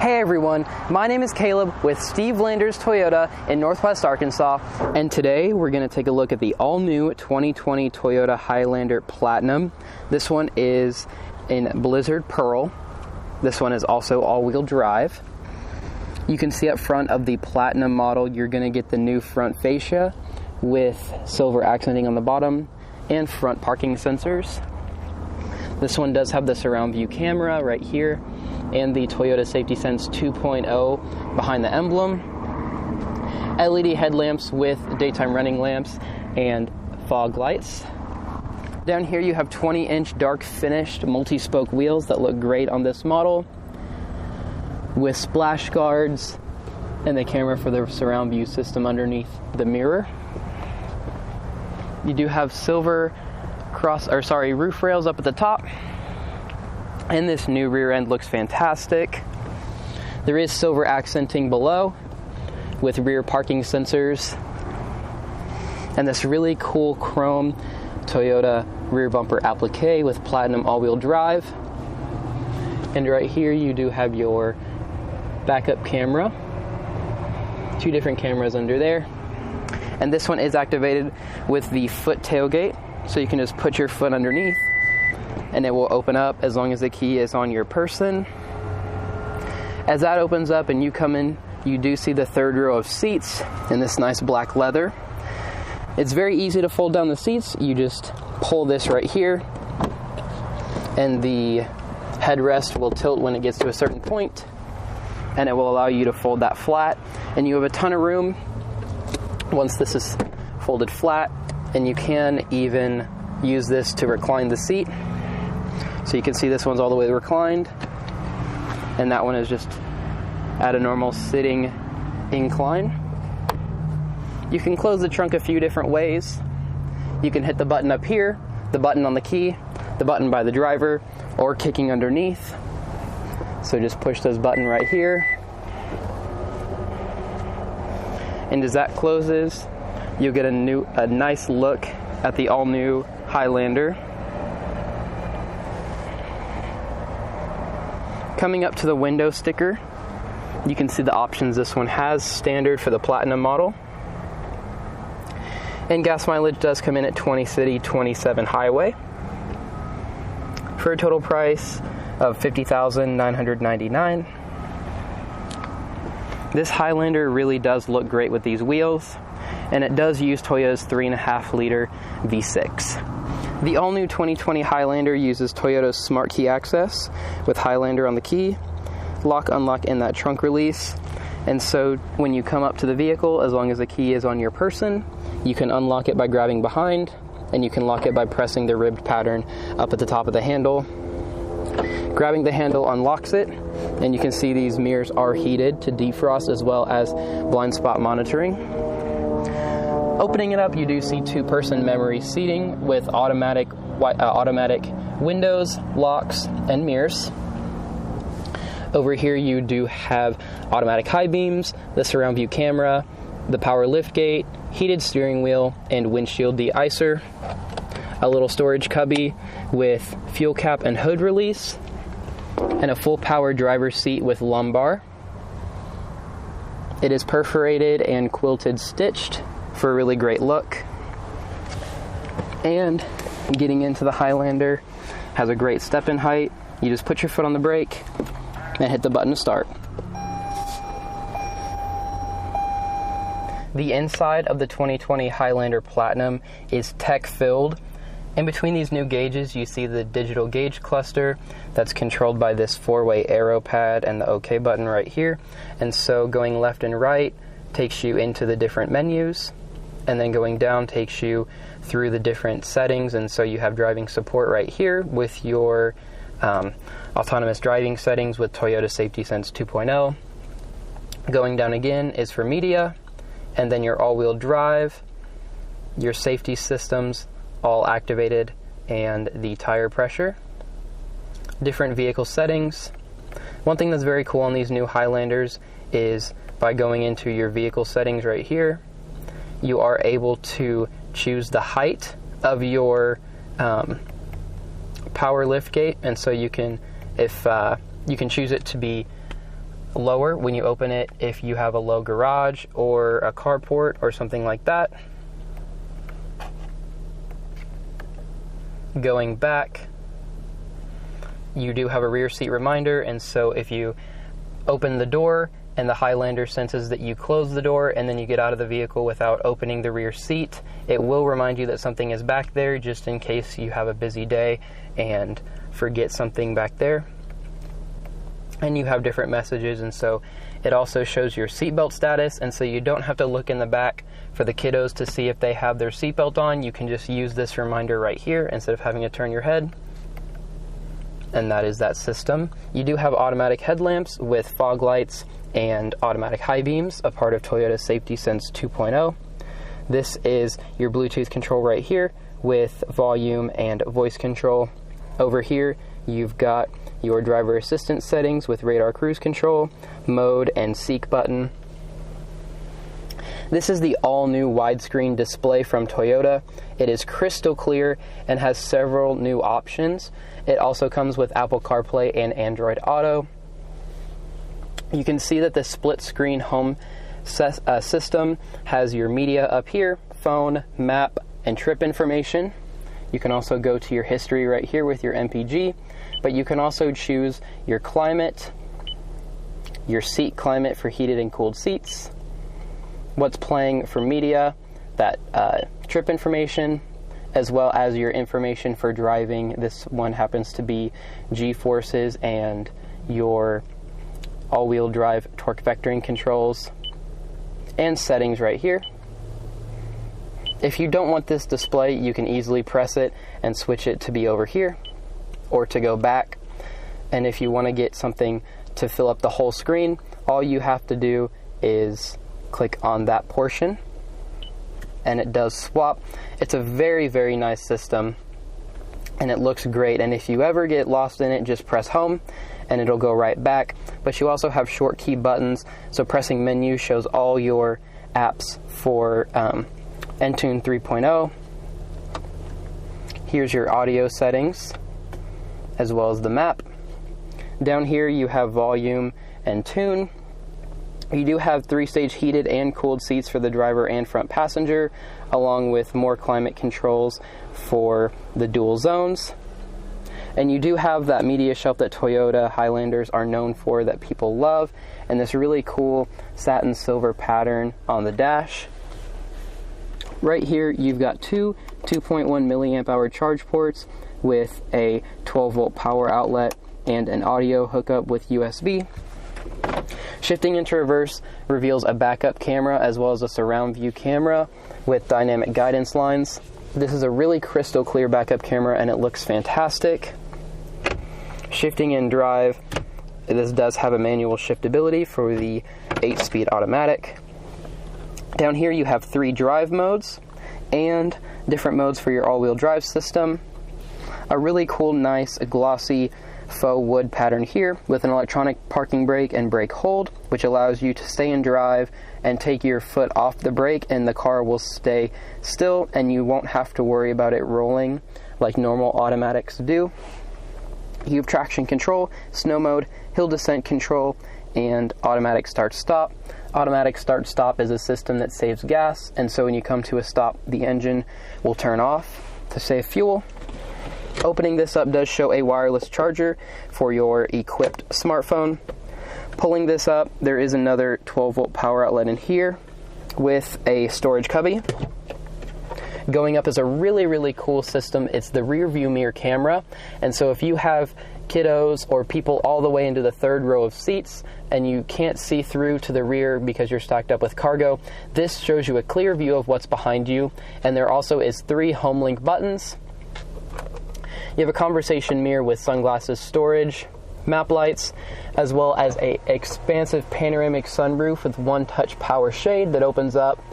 Hey everyone, my name is Caleb with Steve Landers Toyota in Northwest Arkansas, and today we're going to take a look at the all-new 2020 Toyota Highlander Platinum. This one is in Blizzard Pearl. This one is also all-wheel drive. You can see up front of the Platinum model, you're going to get the new front fascia with silver accenting on the bottom and front parking sensors. This one does have the surround view camera right here and the Toyota Safety Sense 2.0 behind the emblem. LED headlamps with daytime running lamps and fog lights. Down here you have 20-inch dark finished multi-spoke wheels that look great on this model with splash guards and the camera for the surround view system underneath the mirror. You do have silver roof rails up at the top. And this new rear end looks fantastic. There is silver accenting below with rear parking sensors. And this really cool chrome Toyota rear bumper applique with Platinum all-wheel drive. And right here you do have your backup camera. Two different cameras under there. And this one is activated with the foot tailgate. So you can just put your foot underneath and it will open up as long as the key is on your person. As that opens up and you come in, you do see the third row of seats in this nice black leather. It's very easy to fold down the seats. You just pull this right here and the headrest will tilt when it gets to a certain point and it will allow you to fold that flat, and you have a ton of room once this is folded flat, and you can even use this to recline the seat. So you can see this one's all the way reclined, and that one is just at a normal sitting incline. You can close the trunk a few different ways. You can hit the button up here, the button on the key, the button by the driver, or kicking underneath. So just push this button right here. And as that closes, you'll get a nice look at the all-new Highlander. Coming up to the window sticker, you can see the options this one has, standard for the Platinum model. And gas mileage does come in at 20 city, 27 highway, for a total price of $50,999. This Highlander really does look great with these wheels, and it does use Toyota's 3.5-liter V6. The all-new 2020 Highlander uses Toyota's Smart Key Access with Highlander on the key, lock, unlock, and that trunk release. And so when you come up to the vehicle, as long as the key is on your person, you can unlock it by grabbing behind, and you can lock it by pressing the ribbed pattern up at the top of the handle. Grabbing the handle unlocks it, and you can see these mirrors are heated to defrost as well as blind spot monitoring. Opening it up, you do see two-person memory seating with automatic windows, locks, and mirrors. Over here you do have automatic high beams, the surround view camera, the power liftgate, heated steering wheel, and windshield de-icer. A little storage cubby with fuel cap and hood release, and a full power driver's seat with lumbar. It is perforated and quilted stitched for a really great look. And getting into the Highlander has a great step-in height. You just put your foot on the brake and hit the button to start. The inside of the 2020 Highlander Platinum is tech-filled. In between these new gauges, you see the digital gauge cluster that's controlled by this 4-way arrow pad and the OK button right here. And so going left and right takes you into the different menus, and then going down takes you through the different settings. And so you have driving support right here with your autonomous driving settings with Toyota Safety Sense 2.0. Going down again is for media, and then your all-wheel drive, your safety systems all activated, and the tire pressure. Different vehicle settings. One thing that's very cool on these new Highlanders is by going into your vehicle settings right here, you are able to choose the height of your power lift gate, and so you can, if you can choose it to be lower when you open it if you have a low garage or a carport or something like that. Going back, you do have a rear seat reminder, and so if you open the door and the Highlander senses that you close the door and then you get out of the vehicle without opening the rear seat, it will remind you that something is back there, just in case you have a busy day and forget something back there. And you have different messages, and so it also shows your seatbelt status, and so you don't have to look in the back for the kiddos to see if they have their seatbelt on. You can just use this reminder right here instead of having to turn your head. And that is that system. You do have automatic headlamps with fog lights and automatic high beams, a part of Toyota's Safety Sense 2.0. This is your Bluetooth control right here with volume and voice control. Over here, you've got your driver assistance settings with radar cruise control, mode, and seek button. This is the all-new widescreen display from Toyota. It is crystal clear and has several new options. It also comes with Apple CarPlay and Android Auto. You can see that the split-screen home system has your media up here, phone, map, and trip information. You can also go to your history right here with your MPG, but you can also choose your climate, your seat climate for heated and cooled seats, what's playing for media, that trip information, as well as your information for driving. This one happens to be G-forces and your all-wheel drive torque vectoring controls, and settings right here. If you don't want this display, you can easily press it and switch it to be over here or to go back. And if you want to get something to fill up the whole screen, all you have to do is click on that portion and it does swap. It's a very, very nice system and it looks great. And if you ever get lost in it, just press home and it'll go right back. But you also have short key buttons, so pressing menu shows all your apps for Entune 3.0. Here's your audio settings as well as the map. Down here you have volume and tune. You do have 3-stage heated and cooled seats for the driver and front passenger, along with more climate controls for the dual zones. And you do have that media shelf that Toyota Highlanders are known for, that people love, and this really cool satin silver pattern on the dash. Right here you've got two 2.1 milliamp hour charge ports with a 12-volt power outlet and an audio hookup with USB. Shifting into reverse reveals a backup camera as well as a surround view camera with dynamic guidance lines. This is a really crystal clear backup camera and it looks fantastic. Shifting in drive, this does have a manual shiftability for the 8-speed automatic. Down here you have 3 drive modes and different modes for your all-wheel drive system. A really cool, nice, glossy faux wood pattern here with an electronic parking brake and brake hold, which allows you to stay in drive and take your foot off the brake and the car will stay still and you won't have to worry about it rolling like normal automatics do. You have traction control, snow mode, hill descent control, and automatic start-stop. Automatic start-stop is a system that saves gas, and so when you come to a stop, the engine will turn off to save fuel. Opening this up does show a wireless charger for your equipped smartphone. Pulling this up, there is another 12-volt power outlet in here with a storage cubby. Going up is a really, really cool system. It's the rear view mirror camera, and so if you have kiddos or people all the way into the 3rd row of seats and you can't see through to the rear because you're stacked up with cargo, this shows you a clear view of what's behind you. And there also is 3 home link buttons. You have a conversation mirror with sunglasses storage, map lights, as well as a expansive panoramic sunroof with 1-touch power shade that opens up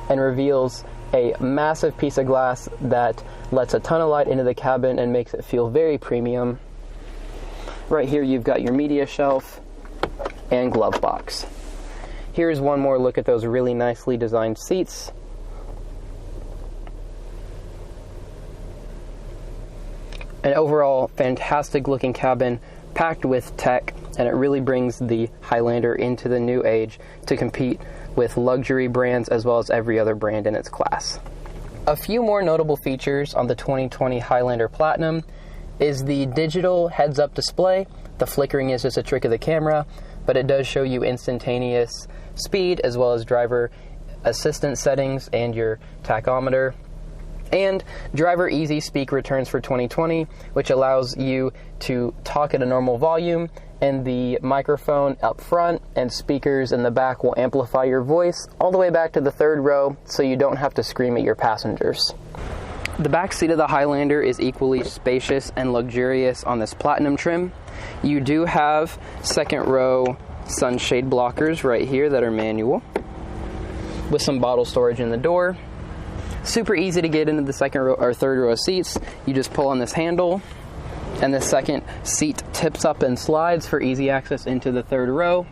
and reveals a massive piece of glass that lets a ton of light into the cabin and makes it feel very premium. Right here you've got your media shelf and glove box. Here's one more look at those really nicely designed seats. An overall fantastic looking cabin, packed with tech, and it really brings the Highlander into the new age to compete with luxury brands as well as every other brand in its class. A few more notable features on the 2020 Highlander Platinum is the digital heads-up display. The flickering is just a trick of the camera, but it does show you instantaneous speed as well as driver assistance settings and your tachometer. And driver easy speak returns for 2020, which allows you to talk at a normal volume, and the microphone up front and speakers in the back will amplify your voice all the way back to the third row, so you don't have to scream at your passengers. The back seat of the Highlander is equally spacious and luxurious on this Platinum trim. You do have second row sunshade blockers right here that are manual, with some bottle storage in the door. Super easy to get into the second row or third row seats. You just pull on this handle, and the second seat tips up and slides for easy access into the third row.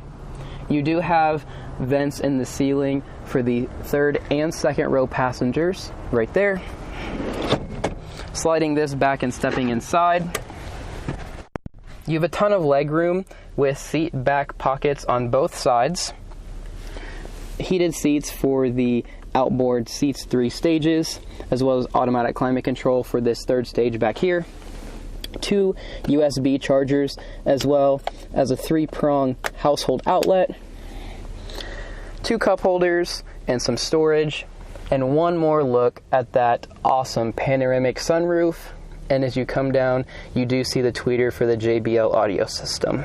You do have vents in the ceiling for the third and second row passengers right there. Sliding this back and stepping inside. You have a ton of leg room with seat back pockets on both sides. Heated seats for the outboard seats 3 stages, as well as automatic climate control for this third stage back here. 2 USB chargers, as well as a 3-prong household outlet. 2 cup holders and some storage. And one more look at that awesome panoramic sunroof. And as you come down, you do see the tweeter for the JBL audio system.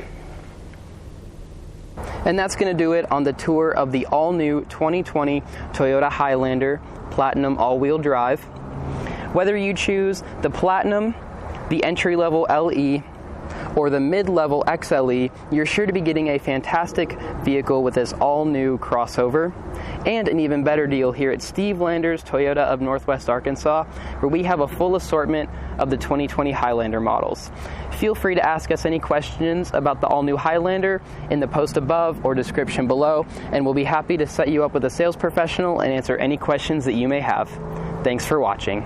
And that's going to do it on the tour of the all-new 2020 Toyota Highlander Platinum all-wheel drive. Whether you choose the Platinum, the entry-level LE, or the mid-level XLE, you're sure to be getting a fantastic vehicle with this all-new crossover. And an even better deal here at Steve Landers Toyota of Northwest Arkansas, where we have a full assortment of the 2020 Highlander models. Feel free to ask us any questions about the all-new Highlander in the post above or description below, and we'll be happy to set you up with a sales professional and answer any questions that you may have. Thanks for watching.